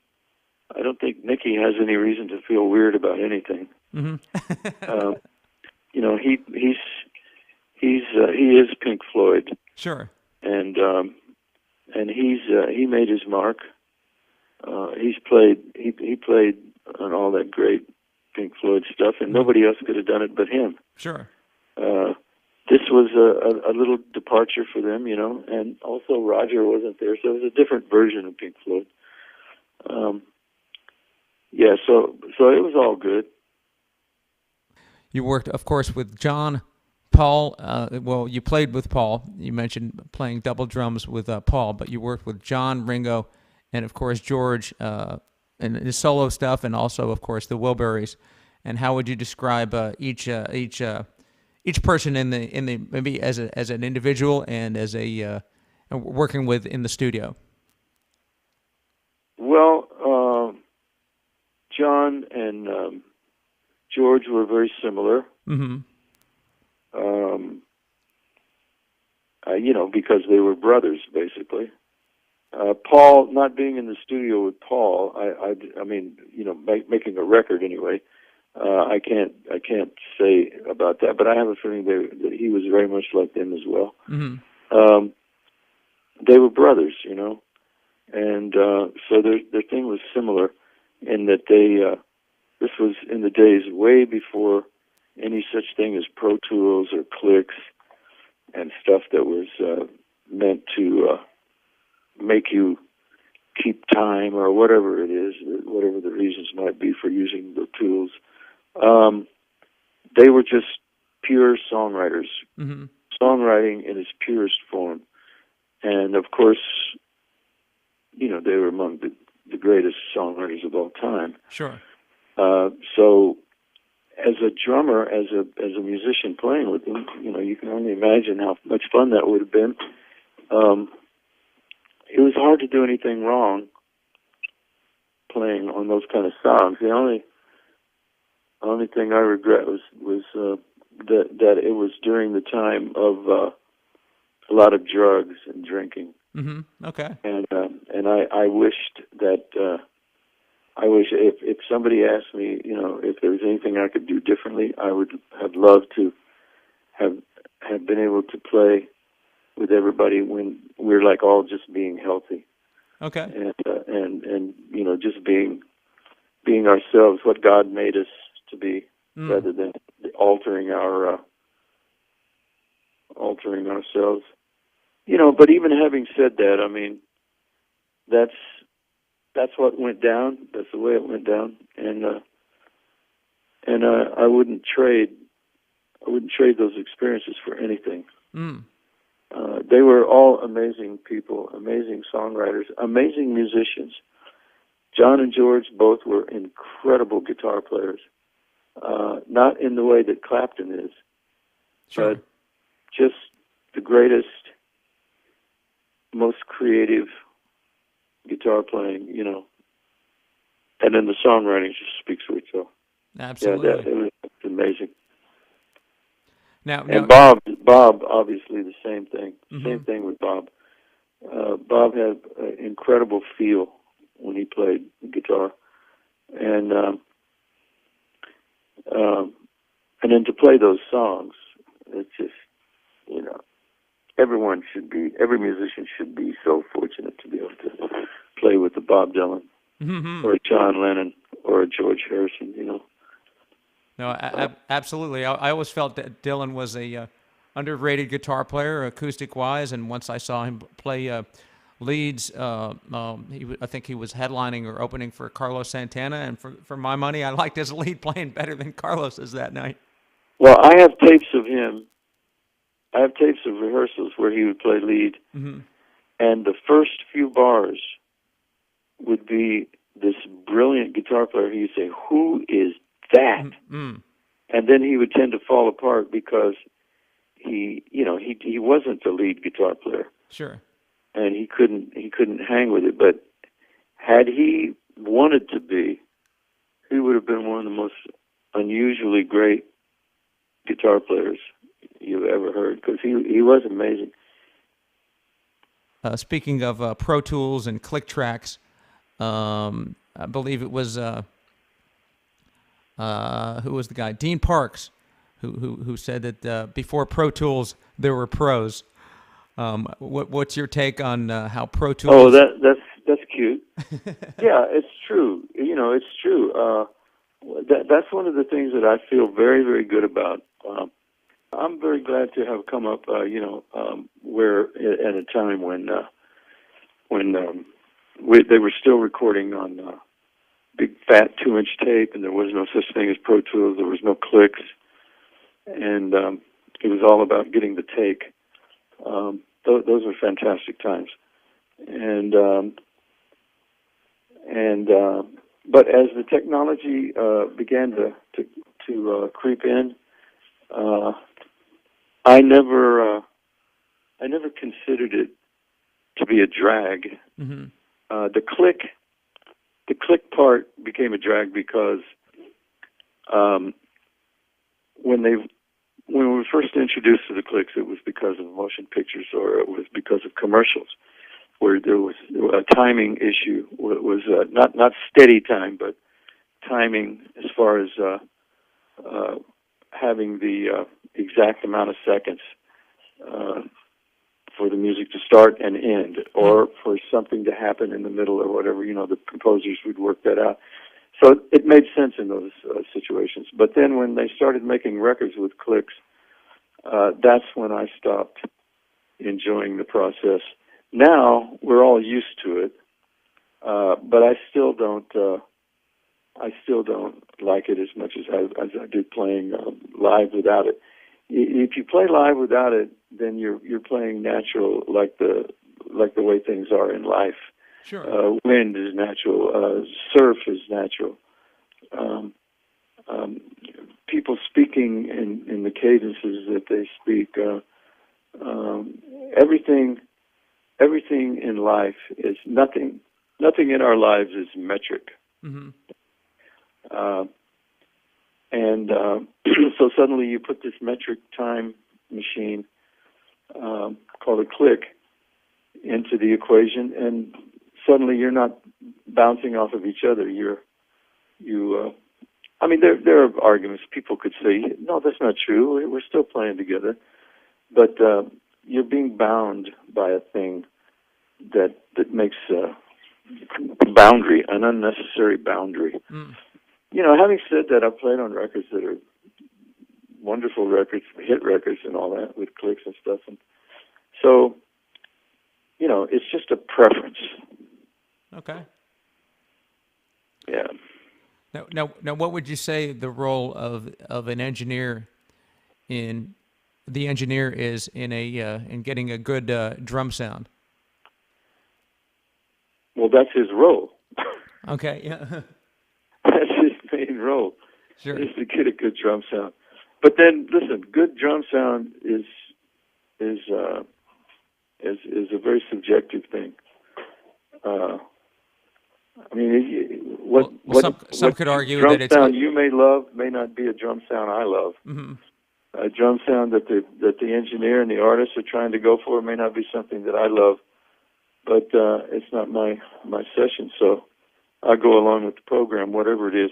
I don't think Nicky has any reason to feel weird about anything. Mm-hmm. He is Pink Floyd. Sure. And he made his mark. He played on all that great Pink Floyd stuff, and nobody else could have done it but him. Sure. This was a little departure for them, and also Roger wasn't there, so it was a different version of Pink Floyd. So it was all good. You worked, of course, with John, Paul. You played with Paul. You mentioned playing double drums with Paul, but you worked with John, Ringo, and of course George, and his solo stuff, and also, of course, the Wilburys. And how would you describe each person in the maybe as an individual and as a working with in the studio? Well, John and George were very similar. Mm-hmm. Because they were brothers, basically. Paul, not being in the studio with Paul, making a record anyway. I can't say about that, but I have a feeling that he was very much like them as well. Mm-hmm. They were brothers, and so their thing was similar in that this was in the days way before any such thing as Pro Tools or clicks and stuff that was meant to make you keep time or whatever it is, whatever the reasons might be for using the tools. They were just pure songwriters, mm-hmm. songwriting in its purest form. And of course, they were among the greatest songwriters of all time. Sure. So as a drummer, as a musician playing with them, you can only imagine how much fun that would have been. It was hard to do anything wrong playing on those kind of songs. The only thing I regret was that it was during the time of a lot of drugs and drinking. Mm-hmm. Okay. And I wished that if somebody asked me, if there was anything I could do differently, I would have loved to have been able to play with everybody when we're like all just being healthy. Okay. And just being ourselves, what God made us to be, rather than altering ourselves. But even having said that, that's what went down. That's the way it went down, and I wouldn't trade those experiences for anything. Mm. They were all amazing people, amazing songwriters, amazing musicians. John and George both were incredible guitar players. Not in the way that Clapton is, Sure. but just the greatest, most creative guitar playing, and then the songwriting just speaks for itself. Absolutely. Yeah, it was amazing. Now, and Bob, obviously the same thing. Mm-hmm. Same thing with Bob. Bob had an incredible feel when he played guitar, and then to play those songs, it's just, every musician should be so fortunate to be able to play with a Bob Dylan, mm-hmm. or a John Lennon, or a George Harrison, No, absolutely. I always felt that Dylan was a underrated guitar player, acoustic-wise, and once I saw him play leads. I think he was headlining or opening for Carlos Santana, and for my money, I liked his lead playing better than Carlos's that night. Well, I have tapes of him. I have tapes of rehearsals where he would play lead, Mm-hmm. and the first few bars would be this brilliant guitar player. He'd say, "Who is that?" Mm-hmm. And then he would tend to fall apart because he wasn't the lead guitar player, Sure. and he couldn't hang with it. But had he wanted to be, he would have been one of the most unusually great guitar players you've ever heard, because he was amazing. Speaking of Pro Tools and click tracks, I believe it was who was the guy? Dean Parks, who said that before Pro Tools there were pros. What's your take on how Pro Tools? Oh, that's cute. Yeah, it's true. It's true. That's one of the things that I feel very, very good about. I'm very glad to have come up, where at a time when they were still recording on big fat 2-inch tape, and there was no such thing as Pro Tools. There was no clicks, and it was all about getting the take. Those were fantastic times, but as the technology began to creep in, I never considered it to be a drag. Mm-hmm. The click part became a drag because when we were first introduced to the clicks, it was because of motion pictures, or it was because of commercials, where there was a timing issue. It was not steady time, but timing as far as having the exact amount of seconds for the music to start and end, or for something to happen in the middle or whatever. The composers would work that out. So it made sense in those situations. But then when they started making records with clicks, that's when I stopped enjoying the process. Now we're all used to it, but I still don't like it as much as I do playing live without it. If you play live without it, then you're playing natural, like the way things are in life. Sure. Wind is natural. Surf is natural. People speaking in the cadences that they speak. Everything in life is nothing. Nothing in our lives is metric. Mm-hmm. So suddenly you put this metric time machine called a click into the equation, and suddenly you're not bouncing off of each other. There are arguments. People could say, no, that's not true. We're still playing together. But you're being bound by a thing that makes boundary, an unnecessary boundary. Mm. Having said that, I've played on records that are wonderful records, hit records and all that, with clicks and stuff. And so, it's just a preference. Okay. Yeah. Now, what would you say the role of an engineer in getting a good drum sound? Well, that's his role. Okay. Yeah. That's his main role. Sure. Is to get a good drum sound. But then, listen, good drum sound is a very subjective thing. Some could argue drum that it's sound you may love may not be a drum sound I love. Mm-hmm. A drum sound that the engineer and the artist are trying to go for may not be something that I love, but it's not my session. So I go along with the program, whatever it is.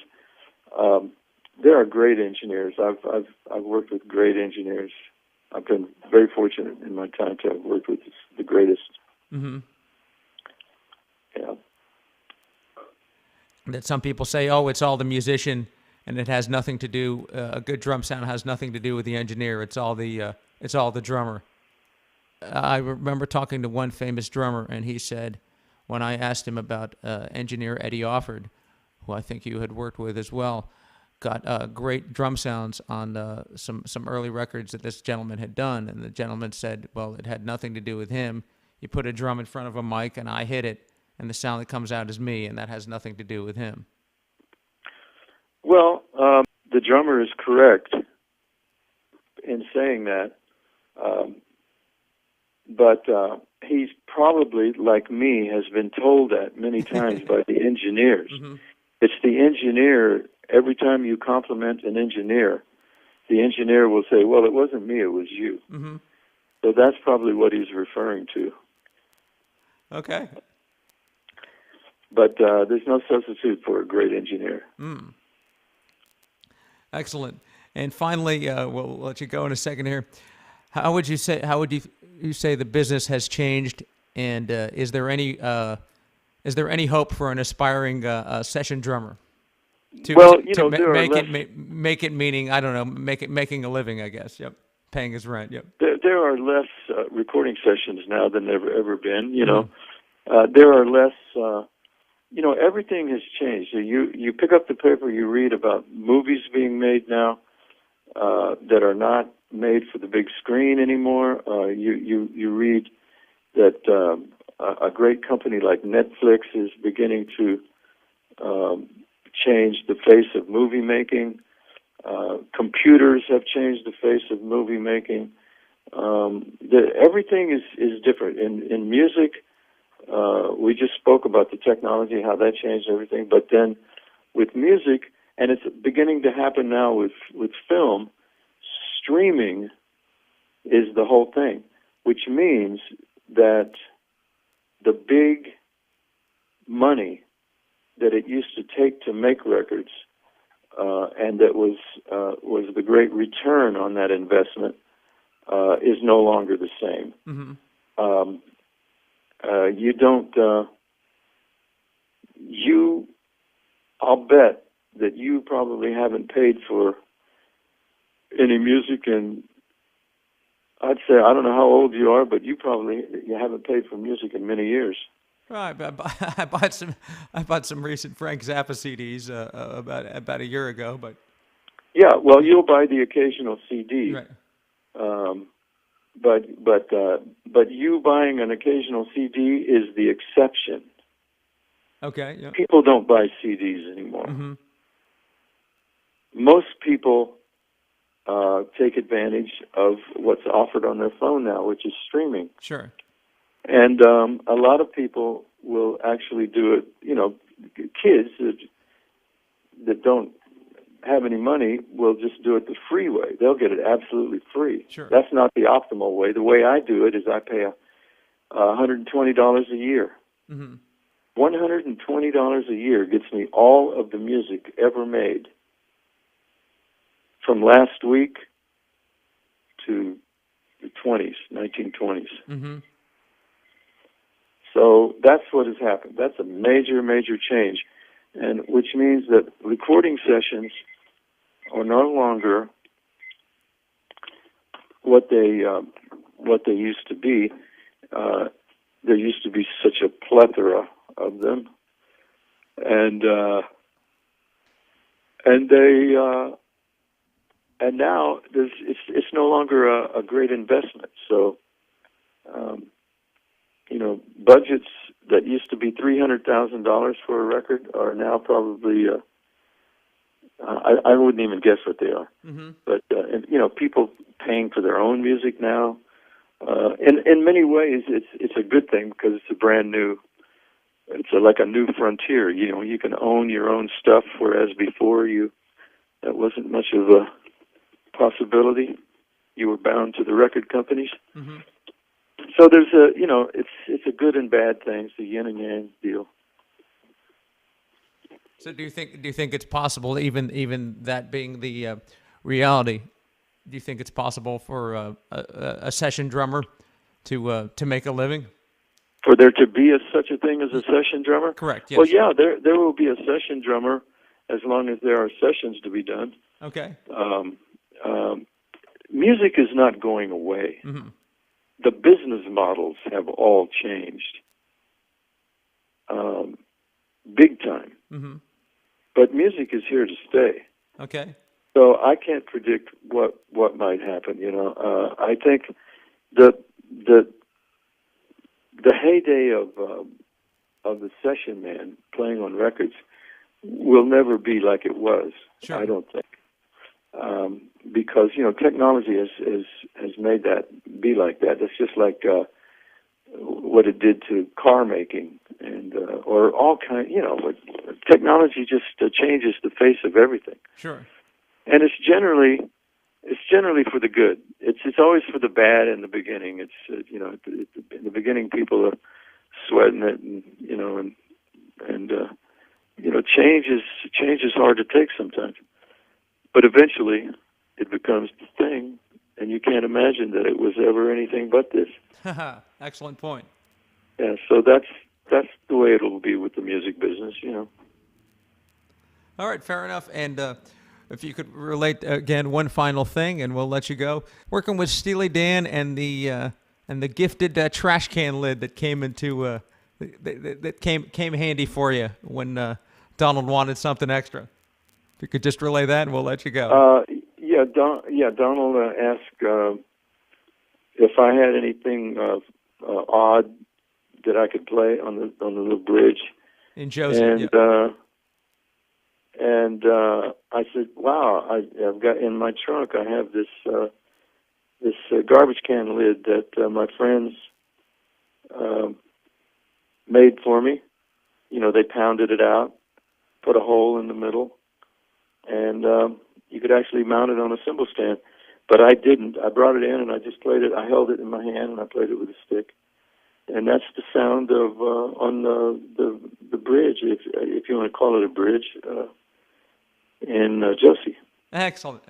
There are great engineers. I've worked with great engineers. I've been very fortunate in my time to have worked with the greatest. Mm-hmm. Yeah. That some people say, oh, it's all the musician, and it has nothing to do. A good drum sound has nothing to do with the engineer. It's all the drummer. I remember talking to one famous drummer, and he said, when I asked him about engineer Eddie Offord, who I think you had worked with as well, got great drum sounds on some early records that this gentleman had done, and the gentleman said, well, it had nothing to do with him. You put a drum in front of a mic, and I hit it, and the sound that comes out is me, and that has nothing to do with him. Well, the drummer is correct in saying that, but he's probably, like me, has been told that many times by the engineers. Mm-hmm. It's the engineer. Every time you compliment an engineer, the engineer will say, well, it wasn't me, it was you. Mm-hmm. So that's probably what he's referring to. Okay. But there's no substitute for a great engineer. Mm. Excellent. And finally, we'll let you go in a second here. How would you say the business has changed, and is there any hope for an aspiring session drummer make it meaning, I don't know, making a living, I guess. Yep, paying his rent. Yep. There are less recording sessions now than there ever been. There are less. Everything has changed. So you pick up the paper, you read about movies being made now that are not made for the big screen anymore. You read that a great company like Netflix is beginning to change the face of movie making. Computers have changed the face of movie making. Everything is different. In music, we just spoke about the technology, how that changed everything. But then with music, and it's beginning to happen now with film, streaming is the whole thing, which means that the big money that it used to take to make records, and that was the great return on that investment, is no longer the same. Mm-hmm. You don't. I'll bet that you probably haven't paid for any music, and I'd say, I don't know how old you are, but you haven't paid for music in many years. Right, I bought some recent Frank Zappa CDs about a year ago, but yeah, well, you'll buy the occasional CD, right. But you buying an occasional CD is the exception. Okay. Yeah. People don't buy CDs anymore. Mm-hmm. Most people take advantage of what's offered on their phone now, which is streaming. Sure. And a lot of people will actually do it. Kids that don't have any money will just do it the free way. They'll get it absolutely free. Sure. That's not the optimal way. The way I do it is I pay $120 a year. Mm-hmm. $120 a year gets me all of the music ever made from last week to the 1920s. Mm-hmm. So that's what has happened. That's a major, major change, and which means that recording sessions are no longer what they used to be. There used to be such a plethora of them, and now it's no longer a great investment. So, budgets that used to be $300,000 for a record are now probably I wouldn't even guess what they are. Mm-hmm. But people paying for their own music now. In many ways, it's a good thing because it's a brand new. It's like a new frontier. You can own your own stuff, whereas before that wasn't much of a possibility. You were bound to the record companies. Mm-hmm. So there's it's a good and bad thing. It's a yin and yang deal. So do you think it's possible, even that being the reality? Do you think it's possible for a session drummer to make a living? For there to be such a thing as a session drummer? Correct. Yes. Well, yeah, there will be a session drummer as long as there are sessions to be done. Okay. Music is not going away. Mm-hmm. the business models have all changed, big time. Mm-hmm. But music is here to stay. Okay. So I can't predict what might happen. I think the heyday of the session man playing on records will never be like it was. Sure. I don't think, because technology has made that be like that. It's just like what it did to car making and or all kind. Technology just changes the face of everything. Sure. And it's generally for the good. It's always for the bad in the beginning. It's in the beginning people are sweating it, and change is hard to take sometimes. But eventually, it becomes the thing, and you can't imagine that it was ever anything but this. Excellent point. Yeah, so that's the way it'll be with the music business. All right, fair enough. And if you could relate again one final thing, and we'll let you go. Working with Steely Dan and the gifted trash can lid that came into that came handy for you when Donald wanted something extra. If you could just relay that, and we'll let you go. Donald asked if I had anything odd that I could play on the little bridge In Josie. And I said, "Wow, I've got in my trunk. I have this garbage can lid that my friends made for me. They pounded it out, put a hole in the middle, and you could actually mount it on a cymbal stand. But I didn't. I brought it in and I just played it. I held it in my hand and I played it with a stick. And that's the sound of on the bridge, if you want to call it a bridge, in Josie. Excellent.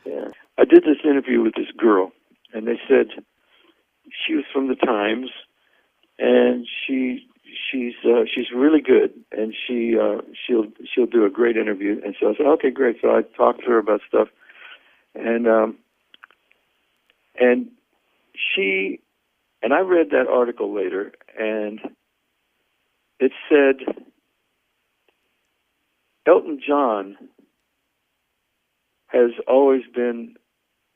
Yeah, I did this interview with this girl, and they said she was from the Times, and she's really good, and she'll do a great interview. And so I said, okay, great. So I talked to her about stuff, and I read that article later, and it said Elton John has always been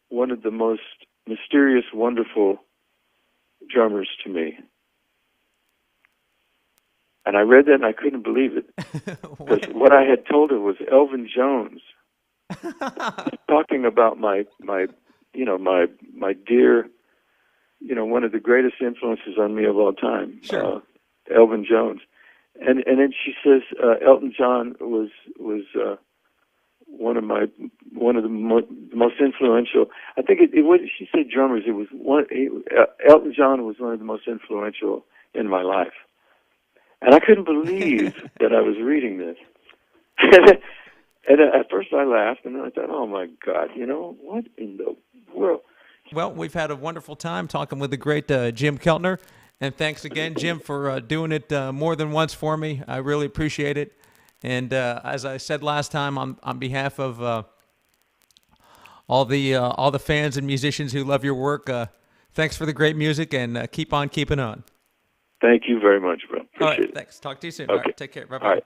one of the most mysterious, wonderful drummers to me. And I read that and I couldn't believe it. Because what I had told her was Elvin Jones. Talking about my dear, one of the greatest influences on me of all time, sure. Elvin Jones. And then she says Elton John was one of the most influential. I think she said drummers. It was Elton John was one of the most influential in my life, and I couldn't believe that I was reading this. And at first I laughed, and then I thought, oh my God, what in the world? Well, we've had a wonderful time talking with the great Jim Keltner. And thanks again, Jim, for doing it more than once for me. I really appreciate it. And as I said last time, on behalf of all the fans and musicians who love your work, thanks for the great music, and keep on keeping on. Thank you very much, bro. Appreciate All right, it. thanks. Talk to you soon. Okay. All right, take care. Bye-bye. All right.